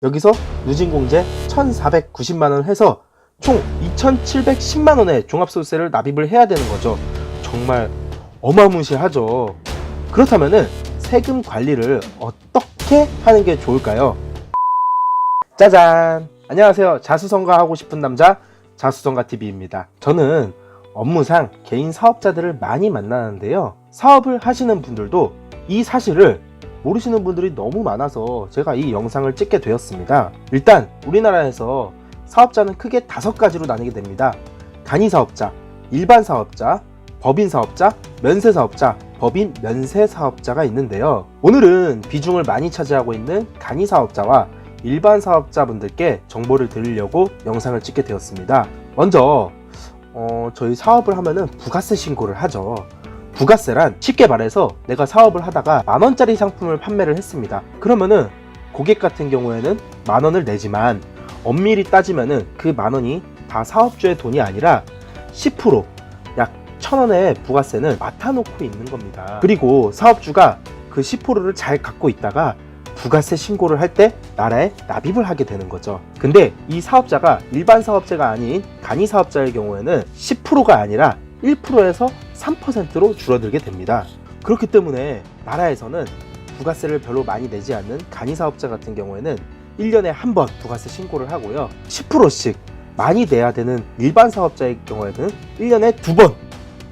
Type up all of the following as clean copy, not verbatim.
여기서 누진공제 1,490만원 해서 총 2,710만원의 종합소득세를 납입을 해야 되는 거죠. 정말 어마무시하죠. 그렇다면은 세금 관리를 어떻게 하는 게 좋을까요? 짜잔! 안녕하세요. 자수성가 하고 싶은 남자 자수성가TV입니다. 저는 업무상 개인 사업자들을 많이 만나는데요. 사업을 하시는 분들도 이 사실을 모르시는 분들이 너무 많아서 제가 이 영상을 찍게 되었습니다. 일단 우리나라에서 사업자는 크게 5가지로 나뉘게 됩니다. 간이사업자, 일반사업자, 법인사업자, 면세사업자, 법인 면세사업자가 있는데요. 오늘은 비중을 많이 차지하고 있는 간이사업자와 일반사업자분들께 정보를 드리려고 영상을 찍게 되었습니다. 먼저 저희 사업을 하면은 부가세 신고를 하죠. 부가세란 쉽게 말해서 내가 사업을 하다가 만원짜리 상품을 판매를 했습니다. 그러면은 고객 같은 경우에는 만원을 내지만 엄밀히 따지면은 그 만원이 다 사업주의 돈이 아니라 10%, 약 1,000원의 부가세는 맡아놓고 있는 겁니다. 그리고 사업주가 그 10%를 잘 갖고 있다가 부가세 신고를 할 때 나라에 납입을 하게 되는 거죠. 근데 이 사업자가 일반 사업자가 아닌 간이 사업자의 경우에는 10%가 아니라 1%에서 3%로 줄어들게 됩니다. 그렇기 때문에 나라에서는 부가세를 별로 많이 내지 않는 간이 사업자 같은 경우에는 1년에 한 번 부가세 신고를 하고요. 10%씩 많이 내야 되는 일반 사업자의 경우에는 1년에 2번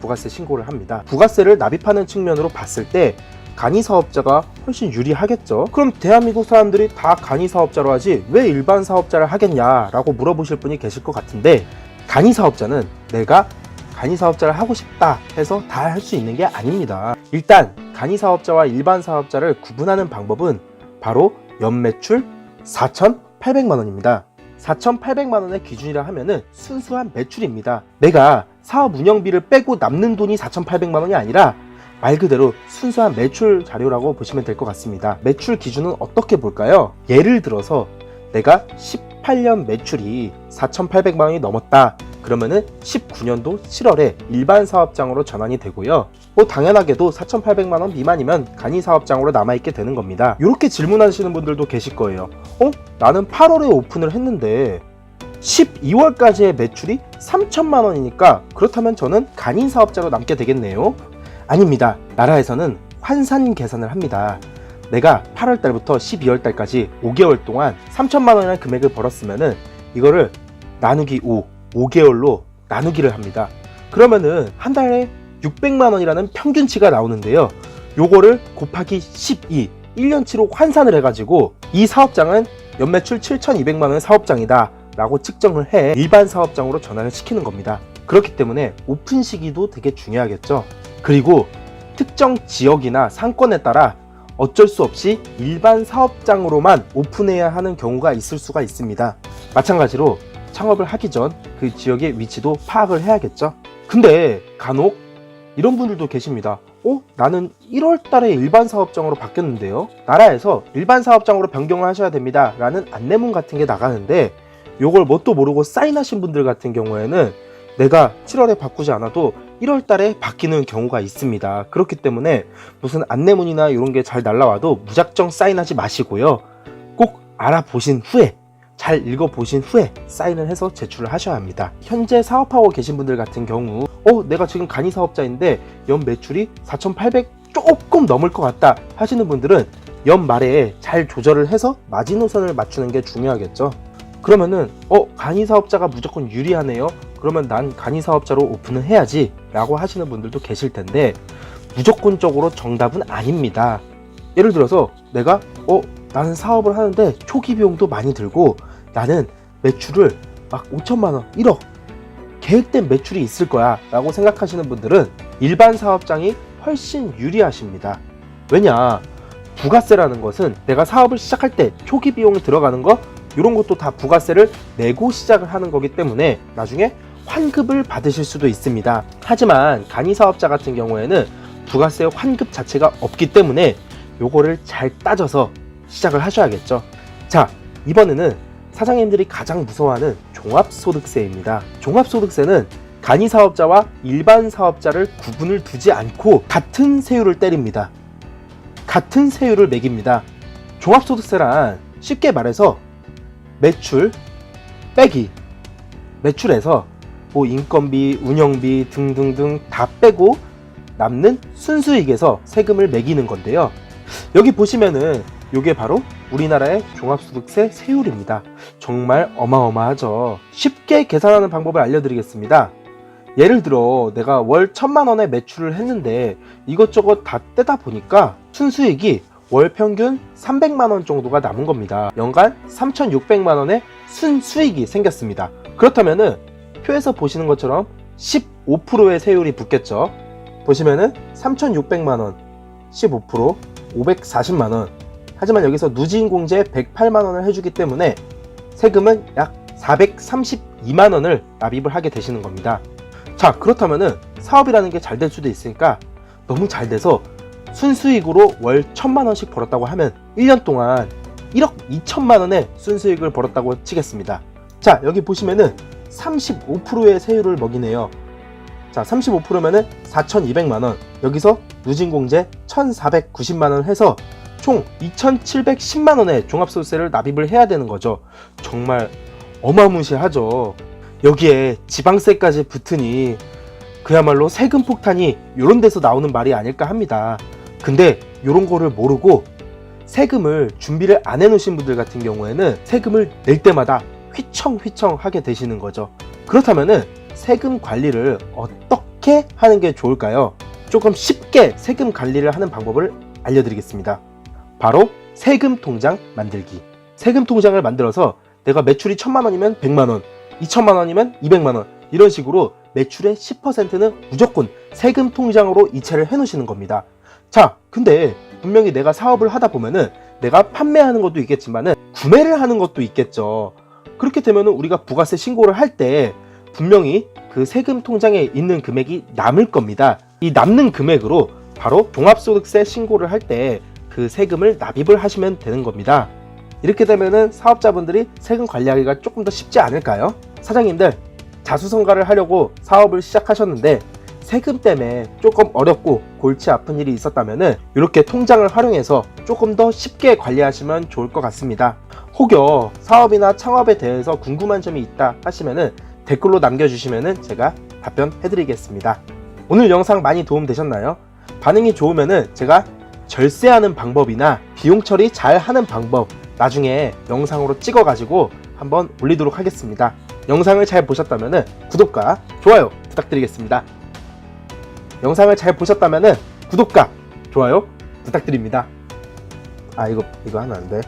부가세 신고를 합니다. 부가세를 납입하는 측면으로 봤을 때 간이 사업자가 훨씬 유리하겠죠. 그럼 대한민국 사람들이 다 간이 사업자로 하지 왜 일반 사업자를 하겠냐 라고 물어보실 분이 계실 것 같은데, 간이 사업자는 내가 간이 사업자를 하고 싶다 해서 다 할 수 있는 게 아닙니다. 일단 간이 사업자와 일반 사업자를 구분하는 방법은 바로 연매출 4,800만원입니다. 4,800만원의 기준이라 하면은 순수한 매출입니다. 내가 사업 운영비를 빼고 남는 돈이 4,800만원이 아니라 말 그대로 순수한 매출 자료라고 보시면 될 것 같습니다. 매출 기준은 어떻게 볼까요? 예를 들어서 내가 18년 매출이 4,800만원이 넘었다. 그러면은 19년도 7월에 일반 사업장으로 전환이 되고요. 당연하게도 4,800만원 미만이면 간이 사업장으로 남아있게 되는 겁니다. 이렇게 질문하시는 분들도 계실 거예요. 나는 8월에 오픈을 했는데 12월까지의 매출이 3,000만원이니까 그렇다면 저는 간이 사업자로 남게 되겠네요. 아닙니다. 나라에서는 환산 계산을 합니다. 내가 8월 달부터 12월 달까지 5개월 동안 3,000만원이라는 금액을 벌었으면은 이거를 나누기 5개월로 나누기를 합니다. 그러면은 한 달에 600만원이라는 평균치가 나오는데요. 요거를 곱하기 12, 1년치로 환산을 해가지고 이 사업장은 연매출 7,200만원의 사업장이다 라고 측정을 해 일반 사업장으로 전환을 시키는 겁니다. 그렇기 때문에 오픈 시기도 되게 중요하겠죠. 그리고 특정 지역이나 상권에 따라 어쩔 수 없이 일반 사업장으로만 오픈해야 하는 경우가 있을 수가 있습니다. 마찬가지로 창업을 하기 전 그 지역의 위치도 파악을 해야겠죠. 근데 간혹 이런 분들도 계십니다. 나는 1월 달에 일반 사업장으로 바뀌었는데요. 나라에서 일반 사업장으로 변경을 하셔야 됩니다 라는 안내문 같은 게 나가는데 요걸 뭣도 모르고 사인하신 분들 같은 경우에는 내가 7월에 바꾸지 않아도 1월 달에 바뀌는 경우가 있습니다. 그렇기 때문에 무슨 안내문이나 이런 게 잘 날라와도 무작정 사인하지 마시고요. 꼭 알아보신 후에, 잘 읽어보신 후에 사인을 해서 제출을 하셔야 합니다. 현재 사업하고 계신 분들 같은 경우 내가 지금 간이 사업자인데 연 매출이 4,800 조금 넘을 것 같다 하시는 분들은 연말에 잘 조절을 해서 마지노선을 맞추는 게 중요하겠죠. 그러면은 간이 사업자가 무조건 유리하네요. 그러면 난 간이 사업자로 오픈을 해야지 라고 하시는 분들도 계실 텐데 무조건적으로 정답은 아닙니다. 예를 들어서 내가 나는 사업을 하는데 초기 비용도 많이 들고 나는 매출을 막 5천만원, 1억 계획된 매출이 있을 거야 라고 생각하시는 분들은 일반 사업장이 훨씬 유리하십니다. 왜냐, 부가세라는 것은 내가 사업을 시작할 때 초기 비용이 들어가는 거 이런 것도 다 부가세를 내고 시작을 하는 거기 때문에 나중에 환급을 받으실 수도 있습니다. 하지만 간이 사업자 같은 경우에는 부가세 환급 자체가 없기 때문에 요거를 잘 따져서 시작을 하셔야겠죠. 자, 이번에는 사장님들이 가장 무서워하는 종합소득세입니다. 종합소득세는 간이 사업자와 일반 사업자를 구분을 두지 않고 같은 세율을 때립니다. 같은 세율을 매깁니다. 종합소득세란 쉽게 말해서 매출 빼기 매출에서 뭐 인건비, 운영비 등등등 다 빼고 남는 순수익에서 세금을 매기는 건데요. 여기 보시면은 이게 바로 우리나라의 종합소득세 세율입니다. 정말 어마어마하죠. 쉽게 계산하는 방법을 알려드리겠습니다. 예를 들어 내가 월 1000만 원의 매출을 했는데 이것저것 다 떼다 보니까 순수익이 월 평균 300만 원 정도가 남은 겁니다. 연간 3600만 원의 순수익이 생겼습니다. 그렇다면은 표에서 보시는 것처럼 15%의 세율이 붙겠죠. 보시면은 3600만 원, 15%, 540만 원. 하지만 여기서 누진공제 108만 원을 해주기 때문에 세금은 약 432만 원을 납입을 하게 되시는 겁니다. 자, 그렇다면은 사업이라는 게 잘 될 수도 있으니까 너무 잘 돼서 순수익으로 월 1000만 원씩 벌었다고 하면 1년 동안 1억 2천만 원의 순수익을 벌었다고 치겠습니다. 자, 여기 보시면은 35%의 세율을 먹이네요. 자, 35%면은 4200만 원. 여기서 누진공제 1490만 원 해서 총 2710만 원의 종합소득세를 납입을 해야 되는 거죠. 정말 어마무시하죠. 여기에 지방세까지 붙으니 그야말로 세금 폭탄이 이런 데서 나오는 말이 아닐까 합니다. 근데 이런 거를 모르고 세금을 준비를 안 해놓으신 분들 같은 경우에는 세금을 낼 때마다 휘청휘청 하게 되시는 거죠. 그렇다면은 세금 관리를 어떻게 하는 게 좋을까요? 조금 쉽게 세금 관리를 하는 방법을 알려드리겠습니다. 바로 세금 통장 만들기. 세금 통장을 만들어서 내가 매출이 1000만 원이면 100만 원, 2000만 원이면 200만 원, 이런 식으로 매출의 10%는 무조건 세금 통장으로 이체를 해 놓으시는 겁니다. 자, 근데 분명히 내가 사업을 하다 보면은 내가 판매하는 것도 있겠지만은 구매를 하는 것도 있겠죠. 그렇게 되면은 우리가 부가세 신고를 할 때 분명히 그 세금 통장에 있는 금액이 남을 겁니다. 이 남는 금액으로 바로 종합소득세 신고를 할 때 그 세금을 납입을 하시면 되는 겁니다. 이렇게 되면은 사업자분들이 세금 관리하기가 조금 더 쉽지 않을까요? 사장님들, 자수성가를 하려고 사업을 시작하셨는데 세금 때문에 조금 어렵고 골치 아픈 일이 있었다면은 이렇게 통장을 활용해서 조금 더 쉽게 관리하시면 좋을 것 같습니다. 혹여 사업이나 창업에 대해서 궁금한 점이 있다 하시면은 댓글로 남겨주시면은 제가 답변해 드리겠습니다. 오늘 영상 많이 도움되셨나요? 반응이 좋으면은 제가 절세하는 방법이나 비용 처리 잘 하는 방법 나중에 영상으로 찍어 가지고 한번 올리도록 하겠습니다. 영상을 잘 보셨다면 구독과 좋아요 부탁드리겠습니다. 영상을 잘 보셨다면 구독과 좋아요 부탁드립니다. 이거 하면 안 돼.